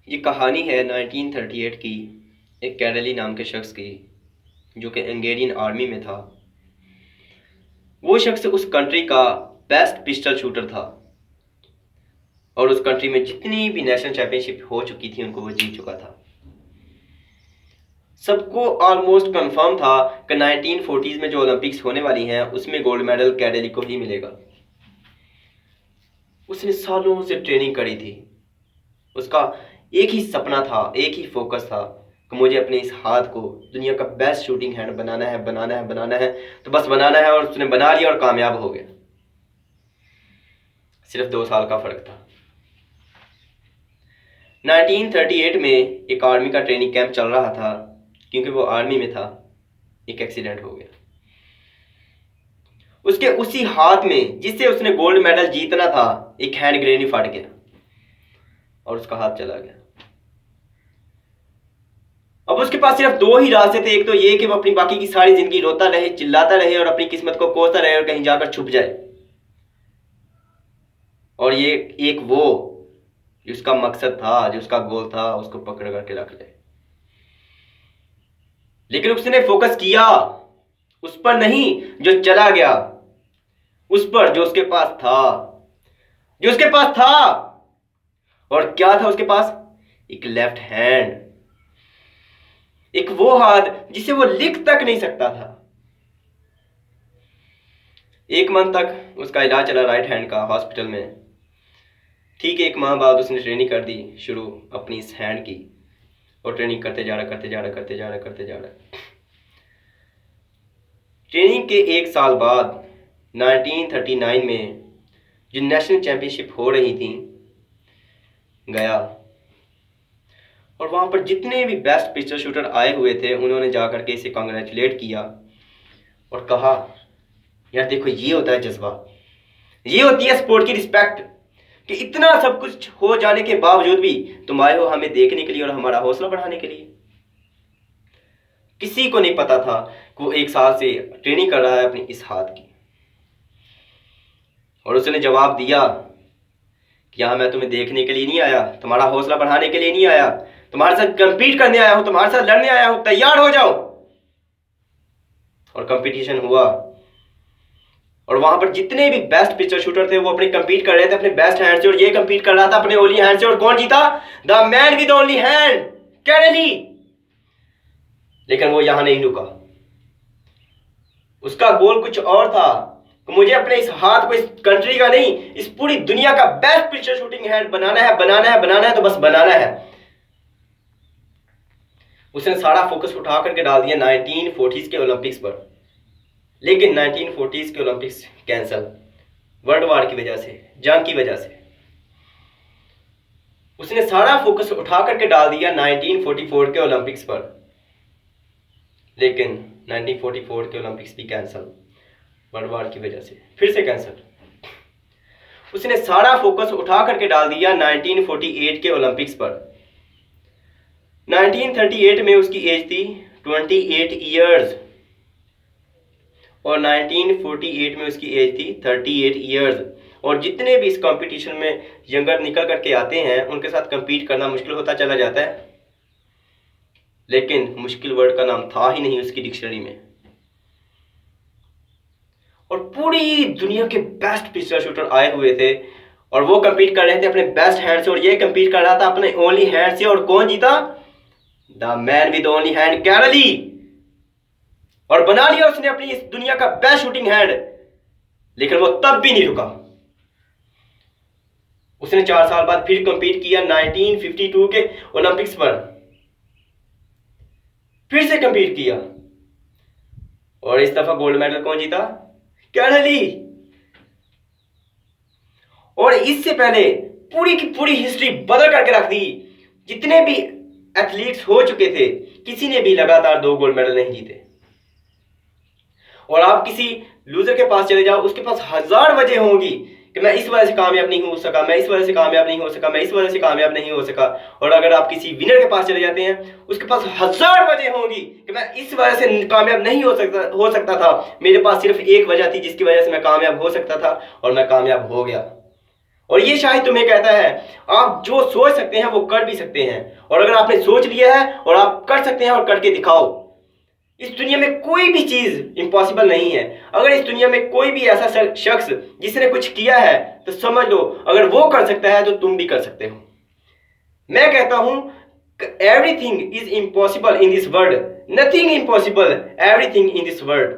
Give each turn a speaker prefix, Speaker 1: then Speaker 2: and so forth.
Speaker 1: ये कहानी है 1938 की, एक कैरली नाम के शख्स की, जो कि हंगेरियन आर्मी में था। वो शख्स उस कंट्री का बेस्ट पिस्टल शूटर था और उस कंट्री में जितनी भी नेशनल चैंपियनशिप हो चुकी थी उनको वो जीत चुका था। सबको ऑलमोस्ट कंफर्म था कि 1940s में जो ओलंपिक्स होने वाली हैं उसमें गोल्ड मेडल कैरली को ही मिलेगा। उसने सालों से ट्रेनिंग करी थी। उसका एक ही सपना था, एक ही फोकस था कि मुझे अपने इस हाथ को दुनिया का बेस्ट शूटिंग हैंड बनाना है, बनाना है, बनाना है। तो बस बनाना है, और उसने बना लिया और कामयाब हो गया। सिर्फ 2 साल का फर्क था। 1938 में एक आर्मी का ट्रेनिंग कैंप चल रहा था। क्योंकि वो आर्मी में था, एक एक्सीडेंट हो गया। उसके उसी हाथ में जिससे उसने गोल्ड मेडल जीतना था, एक हैंड ग्रेनेड फट गया और उसका हाथ चला गया। अब उसके पास सिर्फ दो ही रास्ते थे। एक तो ये कि वो अपनी बाकी की सारी जिंदगी रोता रहे, चिल्लाता रहे और अपनी किस्मत को कोसता रहे और कहीं जाकर छुप जाए। और ये एक वो जो उसका मकसद था, जो उसका गोल था, उसको पकड़ करके रख ले। लेकिन उसने फोकस किया उस पर नहीं जो चला गया, उस पर जो उसके पास था, जो उसके पास था। और क्या था उसके पास? एक लेफ्ट हैंड, एक वो हाथ जिसे वो लिख तक नहीं सकता था। 1 मंथ तक उसका इलाज चला राइट हैंड का हॉस्पिटल में। ठीक 1 माह बाद उसने ट्रेनिंग कर दी शुरू अपनी इस हैंड की, और ट्रेनिंग करते जा रहा, करते जा रहा, करते जा रहा, करते जा रहा। ट्रेनिंग के 1 साल बाद 1939 में जो नेशनल चैंपियनशिप हो रही थी, गया। और वहां पर जितने भी बेस्ट पिस्टल शूटर आए हुए थे उन्होंने जाकर के इसे कॉन्ग्रेचुलेट किया और कहा, यार देखो ये होता है जज्बा, ये होती है स्पोर्ट की रिस्पेक्ट, कि इतना सब कुछ हो जाने के बावजूद भी तुम आए हो हमें देखने के लिए और हमारा हौसला बढ़ाने के लिए। किसी को नहीं पता था कि वो 1 साल से ट्रेनिंग कर रहा है अपनी इस हाथ की। और उसने जवाब दिया कि यहाँ मैं तुम्हें देखने के लिए नहीं आया, तुम्हारा हौसला बढ़ाने के लिए नहीं आया, तुम्हारे साथ कंपीट करने आया हूं, तुम्हारे साथ लड़ने आया हूं, तैयार हो जाओ। और कंपटीशन हुआ और वहां पर जितने भी बेस्ट पिस्टल शूटर थे वो अपने कंपीट कर रहे थे अपने बेस्ट हैंड से, और ये कंपीट कर रहा था अपने ओनली हैंड से। और कौन जीता? The man with only hand, Carly. लेकिन वो यहां नहीं रुका। उसका गोल कुछ और था कि मुझे अपने इस हाथ को, इस कंट्री का नहीं, इस पूरी दुनिया का बेस्ट पिस्टल शूटिंग हैंड बनाना है, बनाना है, बनाना है, तो बस बनाना है। उसने सारा फोकस उठा करके डाल दिया 1940s के ओलंपिक्स पर। लेकिन 1940s के ओलंपिक्स कैंसल, वर्ल्ड वार की वजह से, जंग की वजह से। उसने सारा फोकस उठा करके डाल दिया 1944 के ओलंपिक्स पर। लेकिन 1944 के ओलंपिक्स भी कैंसल, वर्ल्ड वार की वजह से फिर से कैंसल। उसने सारा फोकस उठा करके डाल दिया 1948 के ओलंपिक्स पर। 1938 में उसकी एज थी 28 ईयर्स और 1948 में उसकी एज थी 38 ईयर्स। और जितने भी इस कंपटीशन में यंगर निकल करके आते हैं उनके साथ कंपीट करना मुश्किल होता चला जाता है। लेकिन मुश्किल वर्ड का नाम था ही नहीं उसकी डिक्शनरी में। और पूरी दुनिया के बेस्ट पिस्टल शूटर आए हुए थे और वो कंपीट कर रहे थे अपने बेस्ट हैंड से, और ये कंपीट कर रहा था अपने ओनली हैंड से। और कौन जीता? The man with only hand, Carly. और बना लिया उसने अपनी इस दुनिया का बेस्ट शूटिंग हैंड। लेकिन वो तब भी नहीं रुका। उसने 4 साल बाद फिर कंपीट किया 1952 के ओलंपिक्स पर, फिर से कंपीट किया। और इस दफा गोल्ड मेडल कौन जीता? कैरली। और इससे पहले पूरी की पूरी हिस्ट्री बदल करके रख दी। जितने भी एथलीट्स हो चुके थे किसी ने भी लगातार 2 गोल्ड मेडल नहीं जीते। और आप किसी लूजर के पास चले जाओ, उसके पास 1000 वजह होंगी कि मैं इस वजह से कामयाब नहीं हो सका, मैं इस वजह से कामयाब नहीं हो सका, मैं इस वजह से कामयाब नहीं हो सका। और अगर आप किसी विनर के पास चले जाते हैं उसके पास 1000 वजह होंगी कि मैं इस वजह से कामयाब नहीं हो सकता था, मेरे पास सिर्फ एक वजह थी जिसकी वजह से मैं कामयाब हो सकता था और मैं कामयाब हो गया। और ये शायद तुम्हें कहता है आप जो सोच सकते हैं वो कर भी सकते हैं, और अगर आपने सोच लिया है और आप कर सकते हैं और करके दिखाओ। इस दुनिया में कोई भी चीज इम्पॉसिबल नहीं है। अगर इस दुनिया में कोई भी ऐसा शख्स जिसने कुछ किया है तो समझ लो अगर वो कर सकता है तो तुम भी कर सकते हो। मैं कहता हूं everything is impossible in this world, nothing impossible, everything in this world.